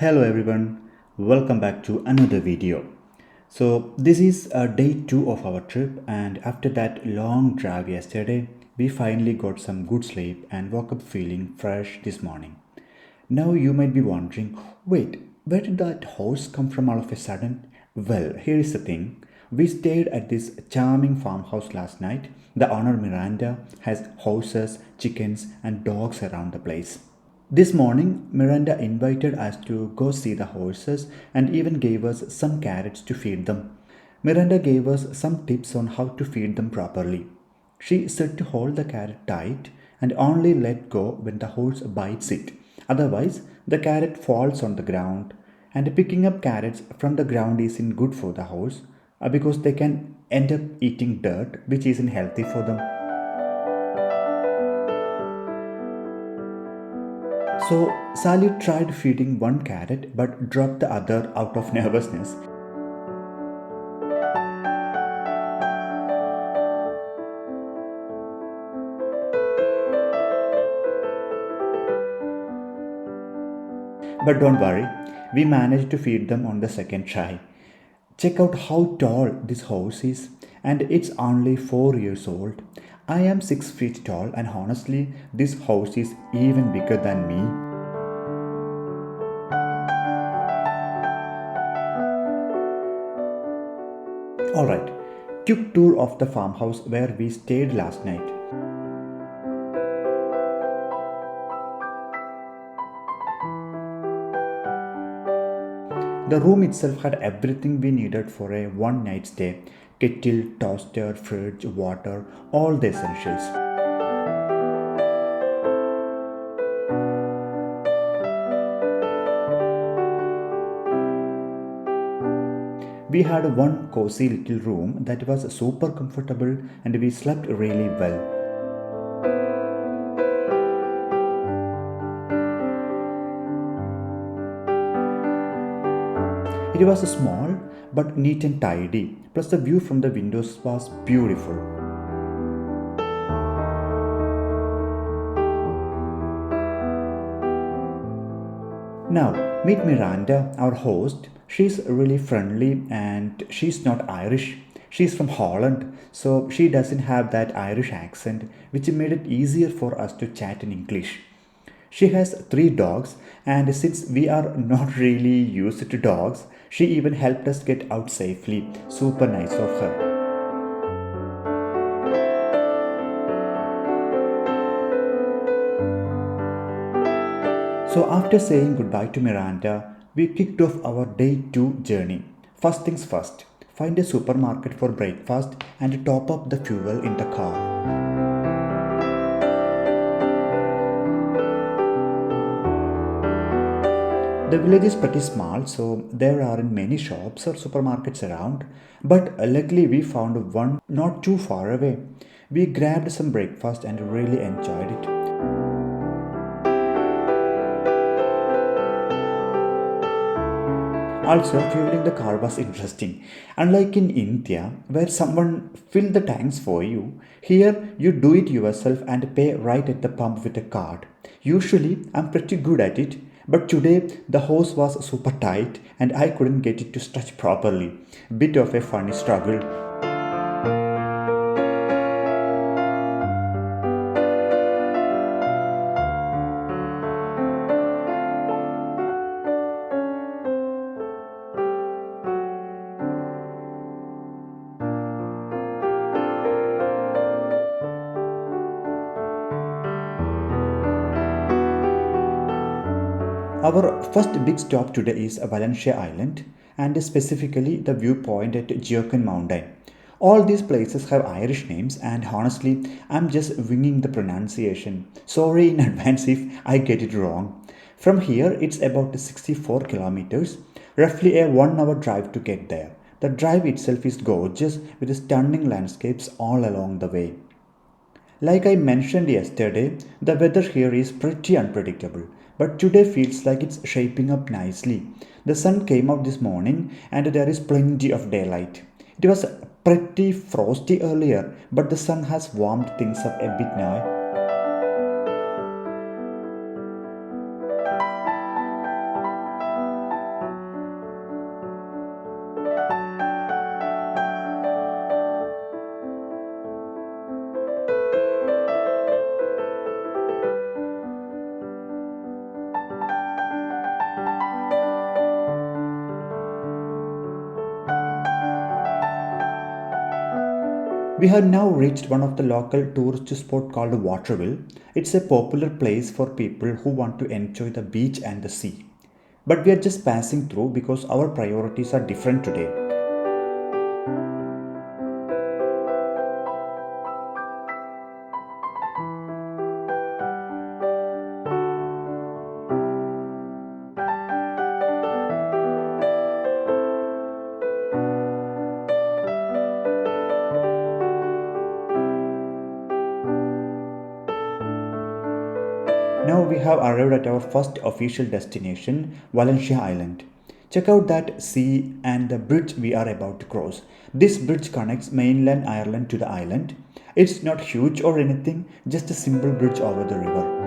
Hello everyone, welcome back to another video. So this is day 2 of our trip, and after that long drive yesterday, we finally got some good sleep and woke up feeling fresh this morning. Now you might be wondering, wait, where did that horse come from all of a sudden? Well, here is the thing. We stayed at this charming farmhouse last night. The owner Miranda has horses, chickens and dogs around the place. This morning, Miranda invited us to go see the horses and even gave us some carrots to feed them. Miranda gave us some tips on how to feed them properly. She said to hold the carrot tight and only let go when the horse bites it. Otherwise, the carrot falls on the ground, and picking up carrots from the ground isn't good for the horse because they can end up eating dirt, which isn't healthy for them. So Sally tried feeding one carrot but dropped the other out of nervousness. But don't worry, we managed to feed them on the second try. Check out how tall this horse is, and it's only 4 years old. I am 6 feet tall, and honestly, this horse is even bigger than me. Alright, quick tour of the farmhouse where we stayed last night. The room itself had everything we needed for a one night stay: kettle, toaster, fridge, water, all the essentials. We had one cozy little room that was super comfortable and we slept really well. It was small but neat and tidy, plus the view from the windows was beautiful. Now, meet Miranda, our host. She's really friendly and she's not Irish. She's from Holland, so she doesn't have that Irish accent, which made it easier for us to chat in English. She has 3 dogs, and since we are not really used to dogs, she even helped us get out safely. Super nice of her. So, after saying goodbye to Miranda, we kicked off our day 2 journey. First things first, find a supermarket for breakfast and top up the fuel in the car. The village is pretty small, so there aren't many shops or supermarkets around, but luckily we found one not too far away. We grabbed some breakfast and really enjoyed it. Also, fueling the car was interesting. Unlike in India, where someone filled the tanks for you, here you do it yourself and pay right at the pump with a card. Usually, I'm pretty good at it, but today the hose was super tight and I couldn't get it to stretch properly. Bit of a funny struggle. Our first big stop today is Valencia Island, and specifically the viewpoint at Geokaun Mountain. All these places have Irish names, and honestly, I'm just winging the pronunciation. Sorry in advance if I get it wrong. From here, it's about 64 kilometers, roughly a 1 hour drive to get there. The drive itself is gorgeous with stunning landscapes all along the way. Like I mentioned yesterday, the weather here is pretty unpredictable, but today feels like it's shaping up nicely. The sun came out this morning and there is plenty of daylight. It was pretty frosty earlier, but the sun has warmed things up a bit now. We have now reached one of the local tourist spot called Waterfall. It's a popular place for people who want to enjoy the beach and the sea. But we are just passing through because our priorities are different today. Now we have arrived at our first official destination, Valencia Island. Check out that sea and the bridge we are about to cross. This bridge connects mainland Ireland to the island. It's not huge or anything, just a simple bridge over the river.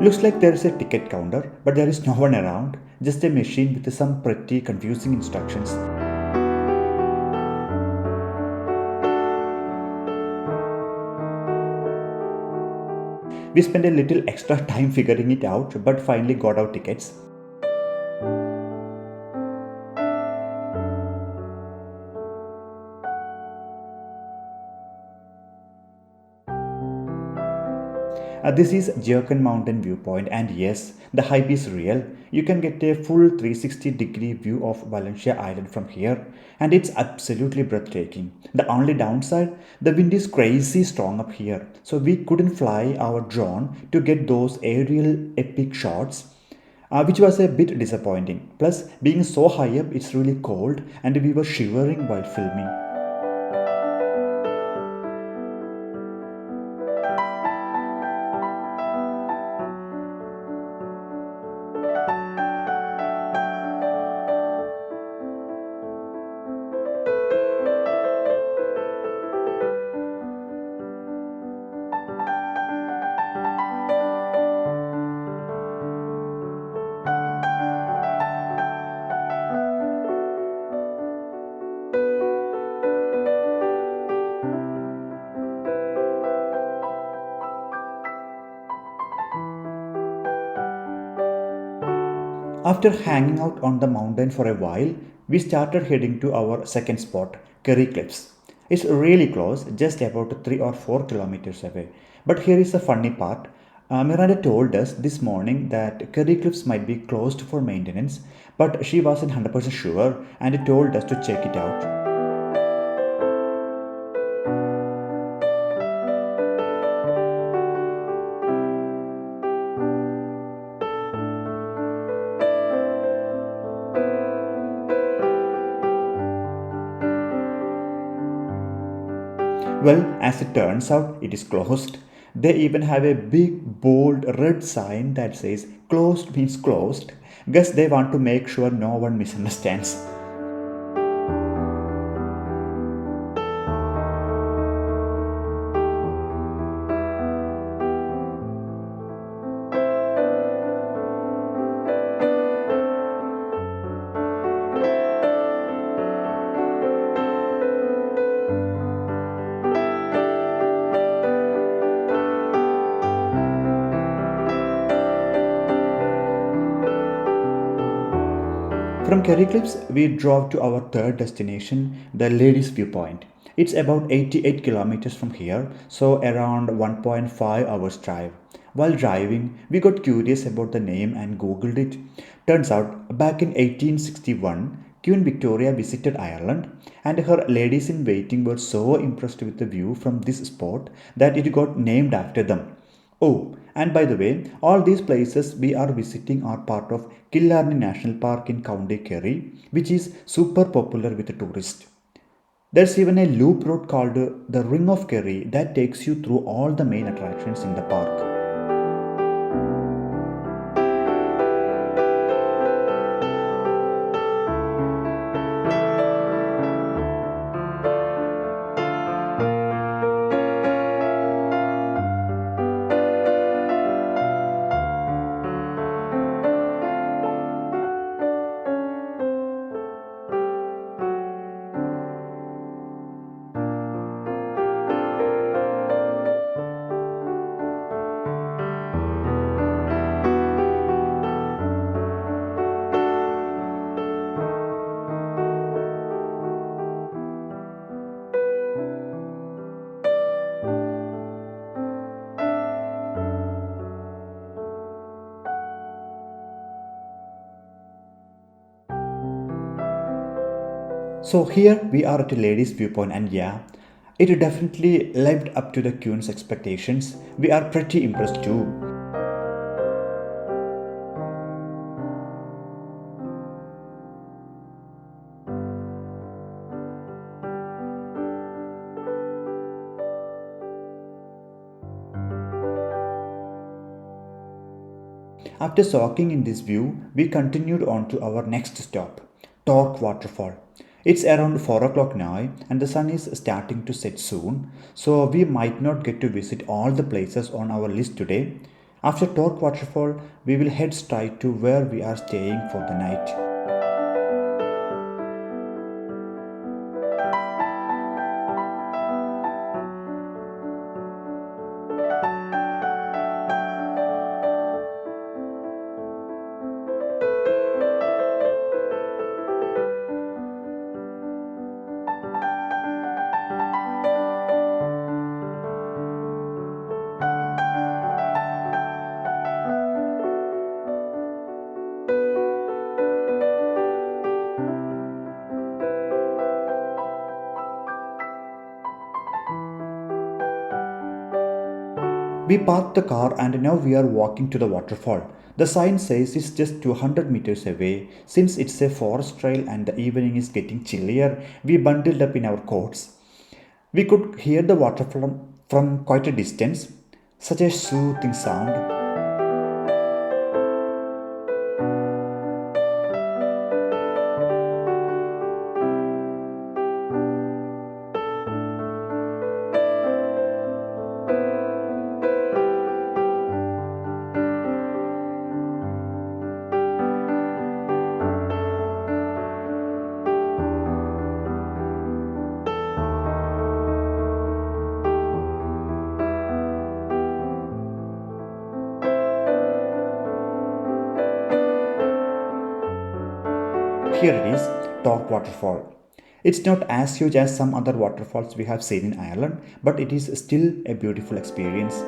Looks like there is a ticket counter, but there is no one around, just a machine with some pretty confusing instructions. We spent a little extra time figuring it out, but finally got our tickets. This is Geokaun Mountain viewpoint, and yes, the hype is real. You can get a full 360-degree view of Valencia Island from here, and it's absolutely breathtaking. The only downside, the wind is crazy strong up here, so we couldn't fly our drone to get those aerial epic shots, which was a bit disappointing. Plus, being so high up, it's really cold, and we were shivering while filming. After hanging out on the mountain for a while, we started heading to our second spot, Kerry Cliffs. It's really close, just about 3 or 4 kilometers away. But here is the funny part. Miranda told us this morning that Kerry Cliffs might be closed for maintenance, but she wasn't 100% sure and told us to check it out. Well, as it turns out, it is closed. They even have a big, bold red sign that says closed means closed. Guess they want to make sure no one misunderstands. From Kerry Cliffs, we drove to our third destination, the Ladies Viewpoint. It's about 88 kilometers from here, so around 1.5 hours drive. While driving, we got curious about the name and googled it. Turns out, back in 1861, Queen Victoria visited Ireland, and her ladies in waiting were so impressed with the view from this spot that it got named after them. Oh, and by the way, all these places we are visiting are part of Killarney National Park in County Kerry, which is super popular with the tourists. There's even a loop road called the Ring of Kerry that takes you through all the main attractions in the park. So here we are at a lady's viewpoint, and yeah, it definitely lived up to the Queen's expectations. We are pretty impressed too. After soaking in this view, we continued on to our next stop, Torc Waterfall. It's around 4 o'clock now and the sun is starting to set soon, so we might not get to visit all the places on our list today. After Torc Waterfall, we will head straight to where we are staying for the night. We parked the car and now we are walking to the waterfall. The sign says it's just 200 meters away. Since it's a forest trail and the evening is getting chillier, we bundled up in our coats. We could hear the waterfall from quite a distance, such a soothing sound. Here it is, Torc Waterfall. It's not as huge as some other waterfalls we have seen in Ireland, but it is still a beautiful experience.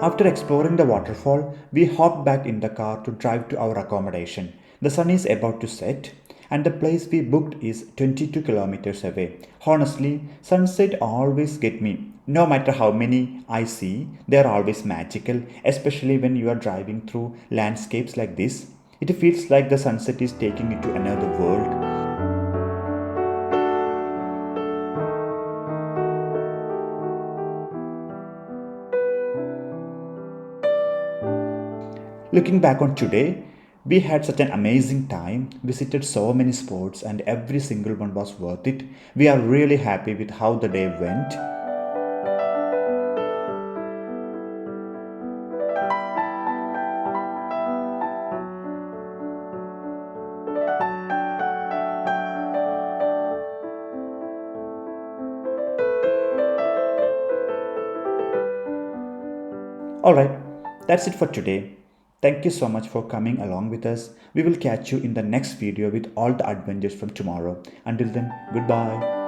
After exploring the waterfall, we hopped back in the car to drive to our accommodation. The sun is about to set, and the place we booked is 22 kilometers away. Honestly, sunset always get me. No matter how many I see, they are always magical, especially when you are driving through landscapes like this. It feels like the sunset is taking you to another world. Looking back on today, we had such an amazing time, visited so many spots, and every single one was worth it. We are really happy with how the day went. Alright, that's it for today. Thank you so much for coming along with us. We will catch you in the next video with all the adventures from tomorrow. Until then, goodbye.